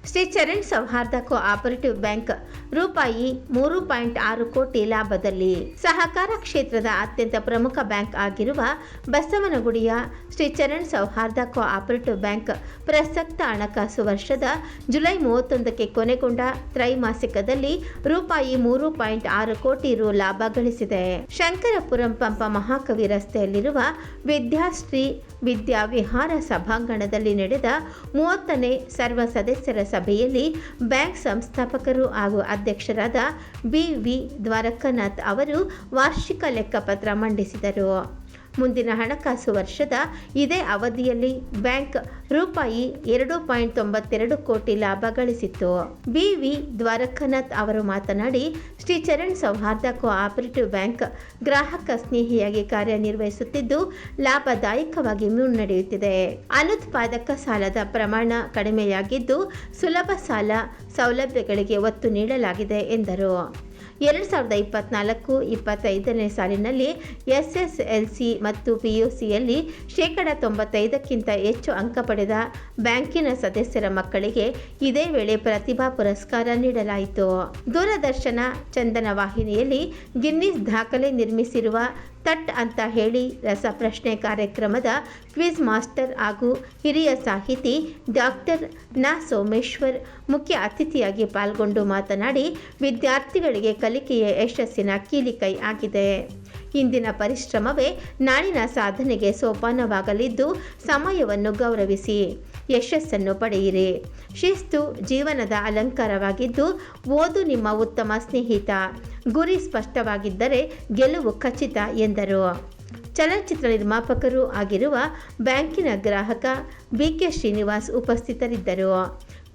ಶ್ರೀ ಚರಣ್ ಸೌಹಾರ್ದ cooperative bank ರೂಪಾಯಿ 3.6 ಕೋಟಿ ಲಾಭದಲ್ಲಿ. ಸಹಕಾರ ಕ್ಷೇತ್ರದ ಅತ್ಯಂತ ಪ್ರಮುಖ ಬ್ಯಾಂಕ್ ಆಗಿರುವ ಬಸವನಗುಡಿಯ ಶ್ರೀ ಚರಣ್ ಸೌಹಾರ್ದ ಕೋಆಪರೇಟಿವ್ ಬ್ಯಾಂಕ್ ಪ್ರಸಕ್ತ ಹಣಕಾಸು ವರ್ಷದ ಜುಲೈ 31ಕ್ಕೆ ಕೊನೆಗೊಂಡ ತ್ರೈಮಾಸಿಕದಲ್ಲಿ ರೂಪಾಯಿ 3.6 ಕೋಟಿ ರು ಲಾಭ ಗಳಿಸಿದೆ. ಶಂಕರಪುರಂ ಪಂಪ ಮಹಾಕವಿ ರಸ್ತೆಯಲ್ಲಿರುವ ವಿದ್ಯಾಶ್ರೀ ವಿದ್ಯಾವಿಹಾರ ಸಭಾಂಗಣದಲ್ಲಿ ನಡೆದ 30ನೇ ಸರ್ವ ಸದಸ್ಯರ ಸಭೆಯಲ್ಲಿ ಬ್ಯಾಂಕ್ ಸಂಸ್ಥಾಪಕರು ಹಾಗೂ ಅಧ್ಯಕ್ಷರಾದ ಬಿ.ವಿ. ದ್ವಾರಕನಾಥ್ ಅವರು ವಾರ್ಷಿಕ ಲೆಕ್ಕಪತ್ರ ಮಂಡಿಸಿದರು. ಮುಂದಿನ ಹಣಕಾಸು ವರ್ಷದ ಇದೇ ಅವಧಿಯಲ್ಲಿ ಬ್ಯಾಂಕ್ ರೂಪಾಯಿ 2.92 ಕೋಟಿ ಲಾಭ ಗಳಿಸಿತ್ತು. ಬಿ.ವಿ. ದ್ವಾರಕನಾಥ್ ಅವರು ಮಾತನಾಡಿ, ಶ್ರೀ ಚರಣ್ ಸೌಹಾರ್ದ ಕೋಆಪರೇಟಿವ್ ಬ್ಯಾಂಕ್ ಗ್ರಾಹಕ ಸ್ನೇಹಿಯಾಗಿ ಕಾರ್ಯನಿರ್ವಹಿಸುತ್ತಿದ್ದು ಲಾಭದಾಯಕವಾಗಿ ಮುನ್ನಡೆಯುತ್ತಿದೆ. ಅನುತ್ಪಾದಕ ಸಾಲದ ಪ್ರಮಾಣ ಕಡಿಮೆಯಾಗಿದ್ದು ಸುಲಭ ಸಾಲ ಸೌಲಭ್ಯಗಳಿಗೆ ಒತ್ತು ನೀಡಲಾಗಿದೆ ಎಂದರು. 2024-25ನೇ ಸಾಲಿನಲ್ಲಿ ಎಸ್ಎಸ್ಎಲ್ಸಿ ಮತ್ತು ಪಿಯುಸಿಯಲ್ಲಿ 95%ಕ್ಕಿಂತ ಹೆಚ್ಚು ಅಂಕ ಪಡೆದ ಬ್ಯಾಂಕಿನ ಸದಸ್ಯರ ಮಕ್ಕಳಿಗೆ ಇದೇ ವೇಳೆ ಪ್ರತಿಭಾ ಪುರಸ್ಕಾರ ನೀಡಲಾಯಿತು. ದೂರದರ್ಶನ ಚಂದನ ವಾಹಿನಿಯಲ್ಲಿ ಗಿನ್ನಿಸ್ ದಾಖಲೆ ನಿರ್ಮಿಸಿರುವ ತಟ್ ಅಂತ ಹೇಳಿ ರಸಪ್ರಶ್ನೆ ಕಾರ್ಯಕ್ರಮದ ಕ್ವಿಜ್ ಮಾಸ್ಟರ್ ಹಾಗೂ ಹಿರಿಯ ಸಾಹಿತಿ ಡಾಕ್ಟರ್ ನ ಸೋಮೇಶ್ವರ್ ಮುಖ್ಯ ಅತಿಥಿಯಾಗಿ ಪಾಲ್ಗೊಂಡು ಮಾತನಾಡಿ, ವಿದ್ಯಾರ್ಥಿಗಳಿಗೆ ಕಲಿಕೆಯ ಯಶಸ್ಸಿನ ಕೀಲಿಕೈ ಆಗಿದೆ. ಇಂದಿನ ಪರಿಶ್ರಮವೇ ನಾಳಿನ ಸಾಧನೆಗೆ ಸೋಪಾನವಾಗಲಿದ್ದು ಸಮಯವನ್ನು ಗೌರವಿಸಿ ಯಶಸ್ಸನ್ನು ಪಡೆಯಿರಿ. ಶಿಸ್ತು ಜೀವನದ ಅಲಂಕಾರವಾಗಿದ್ದು ಓದು ನಿಮ್ಮ ಉತ್ತಮ ಸ್ನೇಹಿತ. ಗುರಿ ಸ್ಪಷ್ಟವಾಗಿದ್ದರೆ ಗೆಲುವು ಖಚಿತ ಎಂದರು. ಚಲನಚಿತ್ರ ನಿರ್ಮಾಪಕರು ಆಗಿರುವ ಬ್ಯಾಂಕಿನ ಗ್ರಾಹಕ ಬಿ.ಕೆ. ಶ್ರೀನಿವಾಸ್ ಉಪಸ್ಥಿತರಿದ್ದರು.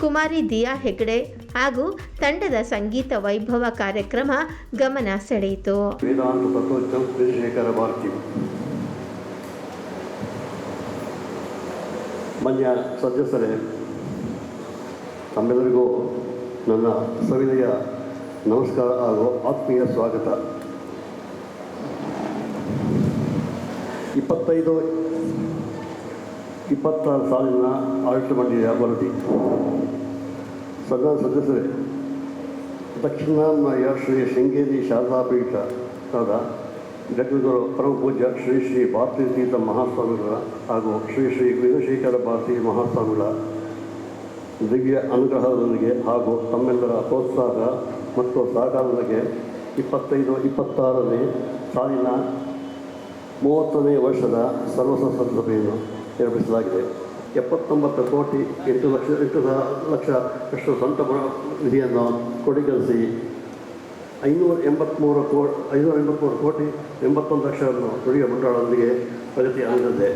ಕುಮಾರಿ ದಿಯಾ ಹೆಗ್ಡೆ ಹಾಗೂ ತಂಡದ ಸಂಗೀತ ವೈಭವ ಕಾರ್ಯಕ್ರಮ ಗಮನ ಸೆಳೆಯಿತು. ವೇದಾಂತ ತತ್ವಜ್ಞ ಶ್ರೀಶೇಖರ ಭಾರತಿ. ಮಾನ್ಯ ಸದಸ್ಯರೇ, ತಮ್ಮೆಲ್ಲರಿಗೂ ನನ್ನ ಸವಿನಯ ನಮಸ್ಕಾರ ಹಾಗೂ ಆತ್ಮೀಯ ಸ್ವಾಗತ. 25-26 ಸಾಲಿನ ಆಡಳಿತ ಮಂಡಳಿಯ ವರದಿ. ಸದಸ್ಯರೇ, ದಕ್ಷಿಣಾಮ್ನಾಯ ಶ್ರೀ ಶೃಂಗೇರಿ ಶಾರದಾ ಪೀಠದ ಜಗದ್ಗುರು ಪರಮ ಪೂಜ್ಯ ಶ್ರೀ ಶ್ರೀ ಭಾರತೀ ತೀರ್ಥ ಮಹಾಸ್ವಾಮಿಗಳ ಹಾಗೂ ಶ್ರೀ ಶ್ರೀ ವೀರಶೇಖರ ಭಾರತೀ ಮಹಾಸ್ವಾಮಿಗಳ ದಿವ್ಯ ಅನುಗ್ರಹದೊಂದಿಗೆ ಹಾಗೂ ತಮ್ಮೆಲ್ಲರ ಪ್ರೋತ್ಸಾಹ ಮತ್ತು ಸಹಕಾರದೊಂದಿಗೆ 25-26ನೇ ಸಾಲಿನ 30ನೇ ವರ್ಷದ ಸರ್ವಸದಸ್ಯ ಸಭೆಯನ್ನು ಏರ್ಪಡಿಸಲಾಗಿದೆ. 79 ಕೋಟಿ 8 ಲಕ್ಷ ಸ್ವಂತ ನಿಧಿಯನ್ನು ಕ್ರೋಢೀಕರಿಸಿ 583 ಕೋಟಿ 81 ಲಕ್ಷವನ್ನು ಕೊಡುಗೆ ಮಂಡಳದೊಂದಿಗೆ ಪ್ರಗತಿ ಆಗಿದೆ.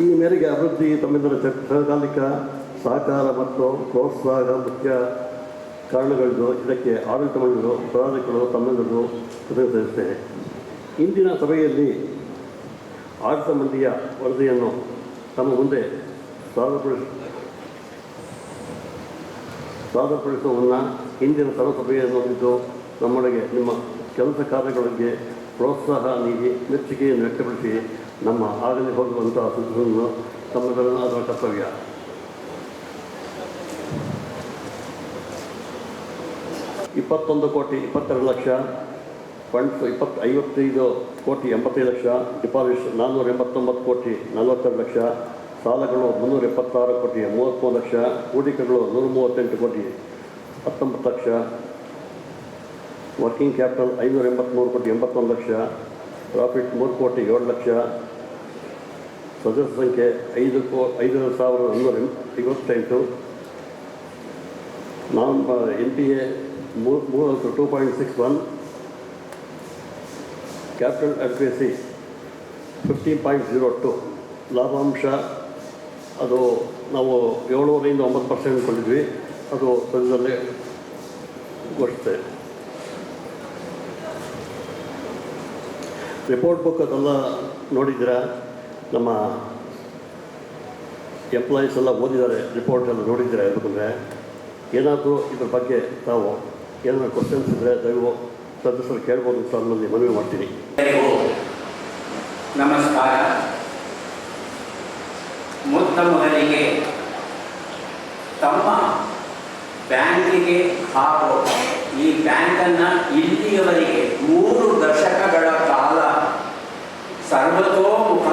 ಈ ಮೇರೆಗೆ ಅಭಿವೃದ್ಧಿ ತಮ್ಮೆಲ್ಲರ ಸರ್ವಕಾಲಿಕ ಸಹಕಾರ ಮತ್ತು ಪ್ರೋತ್ಸಾಹ ಮುಖ್ಯ ಕಾರಣಗಳಿದ್ದು ಇದಕ್ಕೆ ಆಡಳಿತ ಮಂಡಳಿಗಳು ಪದಾಧಿಕಾರಿಗಳು ತಮ್ಮೆಲ್ಲರೂ ಪ್ರತಿನಿಧಿಸುತ್ತೇನೆ. ಇಂದಿನ ಸಭೆಯಲ್ಲಿ ಆಡಳಿತ ಮಂಡಳಿಯ ವರದಿಯನ್ನು ತಮ್ಮ ಮುಂದೆ ಸಾದರಪಡಿಸುವ ಮುನ್ನ ಇಂದಿನ ಸರ್ವಸಭೆಯನ್ನು ಹೊಂದಿದ್ದು ನಮ್ಮೊಳಗೆ ನಿಮ್ಮ ಕೆಲಸ ಕಾರ್ಯಗಳಿಗೆ ಪ್ರೋತ್ಸಾಹ ನೀಡಿ ಮೆಚ್ಚುಗೆಯನ್ನು ವ್ಯಕ್ತಪಡಿಸಿ ನಮ್ಮ ಆಗಲಿ ಹೋಗುವಂತಹ ಸುದ್ದಿಯನ್ನು ತಮ್ಮೆಲ್ಲರ ಅದರ ಕರ್ತವ್ಯ. $21 ಕೋಟಿ 22 ಲಕ್ಷ ಫಂಡ್ಸ್, 55 ಕೋಟಿ 85 ಲಕ್ಷ ಡಿಪಾಸಿಟ್ಸ್, 489 ಕೋಟಿ 42 ಲಕ್ಷ ಸಾಲಗಳು, 376 ಕೋಟಿ 33 ಲಕ್ಷ ಹೂಡಿಕೆಗಳು, 138 ಕೋಟಿ 19 ಲಕ್ಷ ವರ್ಕಿಂಗ್ ಕ್ಯಾಪಿಟಲ್, 583 ಕೋಟಿ 81 ಲಕ್ಷ ಪ್ರಾಫಿಟ್, 3 ಕೋಟಿ 7 ಲಕ್ಷ ಸದಸ್ಯ ಸಂಖ್ಯೆ 5,158 NPA 2.61, ಕ್ಯಾಪಿಟಲ್ ಅಡ್ವೆಸಿ 15.02, ಲಾಭಾಂಶ ಅದು ನಾವು 7.5% 9% ಕೊಂಡಿದ್ವಿ, ಅದು ಸದ್ಯದಲ್ಲೇ ಘೋಷಿಸ್ತೇವೆ. ರಿಪೋರ್ಟ್ ಬುಕ್ ಅದೆಲ್ಲ ನೋಡಿದ್ದೀರಾ, ನಮ್ಮ ಎಂಪ್ಲಾಯೀಸ್ ಎಲ್ಲ ಓದಿದ್ದಾರೆ, ರಿಪೋರ್ಟ್ ಎಲ್ಲ ನೋಡಿದ್ದೀರಾ. ಯಾಕಂದರೆ ಏನಾದರೂ ಇದ್ರ ಬಗ್ಗೆ ತಾವು ಏನಾದರೂ ಕ್ವಶನ್ಸ್ ಇದ್ದರೆ ದಯವು ಸದಸ್ಯರು ಕೇಳ್ಬೋದು ಅಂತ ನನ್ನಲ್ಲಿ ಮನವಿ ಮಾಡ್ತೀನಿ. ನಮಸ್ಕಾರ. ಮೊತ್ತ ಮೊದಲಿಗೆ ತಮ್ಮ ಬ್ಯಾಂಕಿಗೆ ಹಾಗೂ ಈ ಬ್ಯಾಂಕನ್ನು ಇಲ್ಲಿಯವರೆಗೆ 3 ದಶಕಗಳ ಕಾಲ ಸರ್ವತೋಮುಖ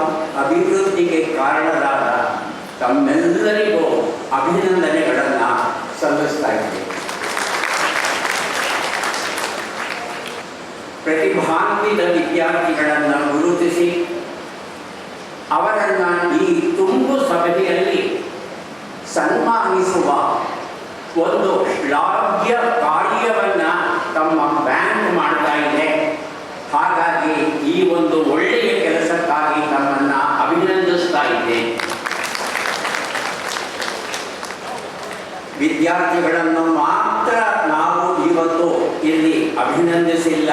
ಅಭಿವೃದ್ಧಿಗೆ ಕಾರಣರಾದ ತಮ್ಮೆಲ್ಲರಿಗೂ ಅಭಿನಂದನೆಗಳನ್ನು ಸಲ್ಲಿಸ್ತಾ ಇದ್ದೇವೆ. ಪ್ರತಿಭಾನ್ವಿತ ವಿದ್ಯಾರ್ಥಿಗಳನ್ನು ಗುರುತಿಸಿ ಅವರನ್ನು ಈ ತುಂಬು ಸಭೆಯಲ್ಲಿ ಸನ್ಮಾನಿಸುವ ಒಂದು ಶ್ಲಾಘ್ಯ ಕಾರ್ಯವನ್ನು ತಮ್ಮ ಬ್ಯಾಂಕ್ ಮಾಡ್ತಾ ಇದೆ. ಹಾಗಾಗಿ ಈ ಒಂದು ಒಳ್ಳೆಯ ಕೆಲಸಕ್ಕಾಗಿ ತಮ್ಮನ್ನು ಅಭಿನಂದಿಸ್ತಾ ಇದ್ದೇನೆ. ವಿದ್ಯಾರ್ಥಿಗಳನ್ನು ಮಾತ್ರ ನಾವು ಇವತ್ತು ಇಲ್ಲಿ ಅಭಿನಂದಿಸಿಲ್ಲ.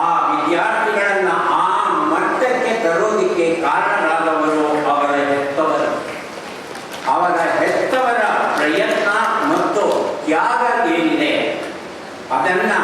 ಆ ವಿದ್ಯಾರ್ಥಿಗಳನ್ನು ಆ ಮಟ್ಟಕ್ಕೆ ತರೋದಕ್ಕೆ ಕಾರಣರಾದವರು ಅವರ ಹೆತ್ತವರು. ಅವರ ಹೆತ್ತವರ ಪ್ರಯತ್ನ ಮತ್ತು ತ್ಯಾಗ ಏನಿದೆ ಅದನ್ನು